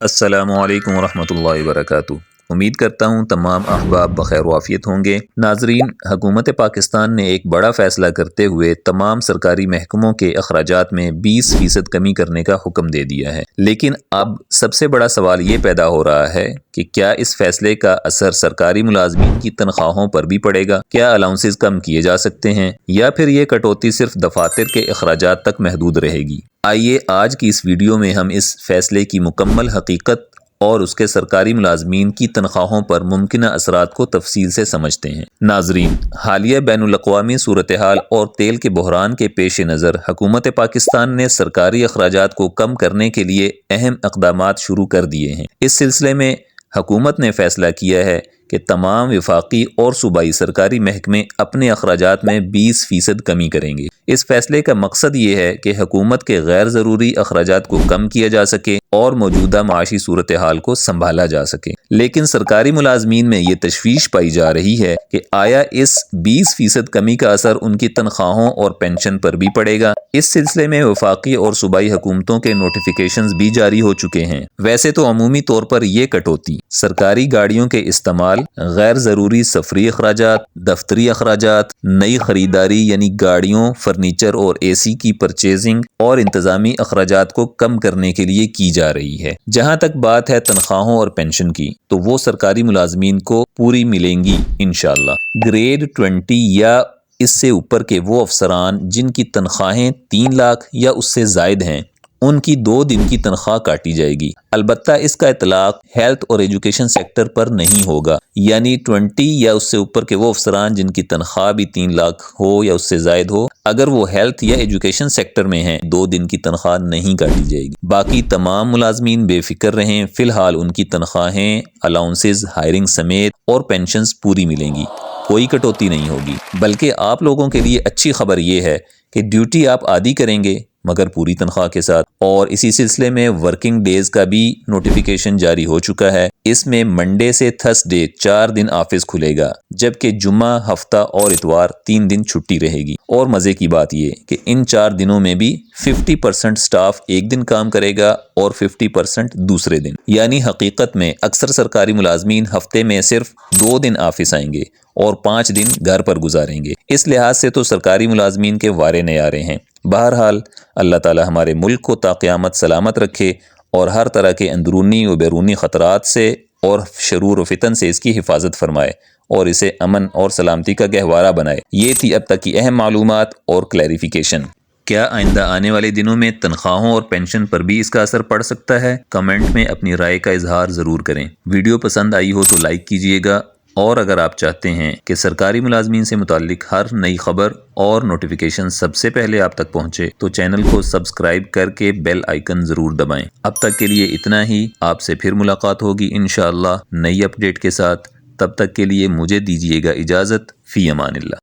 السلام علیکم ورحمۃ اللہ وبرکاتہ۔ امید کرتا ہوں تمام احباب بخیر و عافیت ہوں گے۔ ناظرین، حکومت پاکستان نے ایک بڑا فیصلہ کرتے ہوئے تمام سرکاری محکموں کے اخراجات میں 20% کمی کرنے کا حکم دے دیا ہے، لیکن اب سب سے بڑا سوال یہ پیدا ہو رہا ہے کہ کیا اس فیصلے کا اثر سرکاری ملازمین کی تنخواہوں پر بھی پڑے گا؟ کیا الاؤنسز کم کیے جا سکتے ہیں یا پھر یہ کٹوتی صرف دفاتر کے اخراجات تک محدود رہے گی؟ آئیے آج کی اس ویڈیو میں ہم اس فیصلے کی مکمل حقیقت اور اس کے سرکاری ملازمین کی تنخواہوں پر ممکنہ اثرات کو تفصیل سے سمجھتے ہیں۔ ناظرین، حالیہ بین الاقوامی صورتحال اور تیل کے بحران کے پیش نظر حکومت پاکستان نے سرکاری اخراجات کو کم کرنے کے لیے اہم اقدامات شروع کر دیے ہیں۔ اس سلسلے میں حکومت نے فیصلہ کیا ہے کہ تمام وفاقی اور صوبائی سرکاری محکمے اپنے اخراجات میں 20% کمی کریں گے۔ اس فیصلے کا مقصد یہ ہے کہ حکومت کے غیر ضروری اخراجات کو کم کیا جا سکے اور موجودہ معاشی صورتحال کو سنبھالا جا سکے۔ لیکن سرکاری ملازمین میں یہ تشویش پائی جا رہی ہے کہ آیا اس 20% کمی کا اثر ان کی تنخواہوں اور پینشن پر بھی پڑے گا؟ اس سلسلے میں وفاقی اور صوبائی حکومتوں کے نوٹیفیکیشنز بھی جاری ہو چکے ہیں۔ ویسے تو عمومی طور پر یہ کٹوتی سرکاری گاڑیوں کے استعمال، غیر ضروری سفری اخراجات، دفتری اخراجات، نئی خریداری یعنی گاڑیوں، فرنیچر اور اے سی کی پرچیزنگ اور انتظامی اخراجات کو کم کرنے کے لیے کی جا رہی ہے۔ جہاں تک بات ہے تنخواہوں اور پینشن کی، تو وہ سرکاری ملازمین کو پوری ملیں گی انشاءاللہ۔ گریڈ 20 یا اس سے اوپر کے وہ افسران جن کی تنخواہیں 3 لاکھ یا اس سے زائد ہیں، ان کی 2 دن کی تنخواہ کاٹی جائے گی۔ البتہ اس کا اطلاق ہیلتھ اور ایجوکیشن سیکٹر پر نہیں ہوگا، یعنی 20 یا اس سے اوپر کے وہ افسران جن کی تنخواہ بھی 3 لاکھ ہو یا اس سے زائد ہو، اگر وہ ہیلتھ یا ایجوکیشن سیکٹر میں ہیں 2 دن کی تنخواہ نہیں کاٹی جائے گی۔ باقی تمام ملازمین بے فکر رہیں، فی الحال ان کی تنخواہیں، الاؤنسز، ہائرنگ سمیت اور پینشنز پوری ملیں گی، کوئی کٹوتی نہیں ہوگی۔ بلکہ آپ لوگوں کے لیے اچھی خبر یہ ہے کہ ڈیوٹی آپ آدھی کریں گے مگر پوری تنخواہ کے ساتھ، اور اسی سلسلے میں ورکنگ ڈیز کا بھی نوٹیفیکیشن جاری ہو چکا ہے۔ اس میں منڈے سے تھرسڈے 4 دن آفس کھلے گا، جبکہ جمعہ، ہفتہ اور اتوار 3 دن چھٹی رہے گی۔ اور مزے کی بات یہ کہ ان 4 دنوں میں بھی 50% سٹاف ایک دن کام کرے گا اور 50% دوسرے دن، یعنی حقیقت میں اکثر سرکاری ملازمین ہفتے میں صرف 2 دن آفس آئیں گے اور 5 دن گھر پر گزاریں گے۔ اس لحاظ سے تو سرکاری ملازمین کے وارے نیارے ہیں۔ بہرحال اللہ تعالی ہمارے ملک کو تا قیامت سلامت رکھے اور ہر طرح کے اندرونی و بیرونی خطرات سے اور شرور و فتن سے اس کی حفاظت فرمائے اور اسے امن اور سلامتی کا گہوارہ بنائے۔ یہ تھی اب تک کی اہم معلومات اور کلیریفیکیشن۔ کیا آئندہ آنے والے دنوں میں تنخواہوں اور پینشن پر بھی اس کا اثر پڑ سکتا ہے؟ کمنٹ میں اپنی رائے کا اظہار ضرور کریں۔ ویڈیو پسند آئی ہو تو لائک کیجئے گا، اور اگر آپ چاہتے ہیں کہ سرکاری ملازمین سے متعلق ہر نئی خبر اور نوٹیفیکیشن سب سے پہلے آپ تک پہنچے تو چینل کو سبسکرائب کر کے بیل آئیکن ضرور دبائیں۔ اب تک کے لیے اتنا ہی، آپ سے پھر ملاقات ہوگی انشاءاللہ نئی اپڈیٹ کے ساتھ۔ تب تک کے لیے مجھے دیجیے گا اجازت، فی امان اللہ۔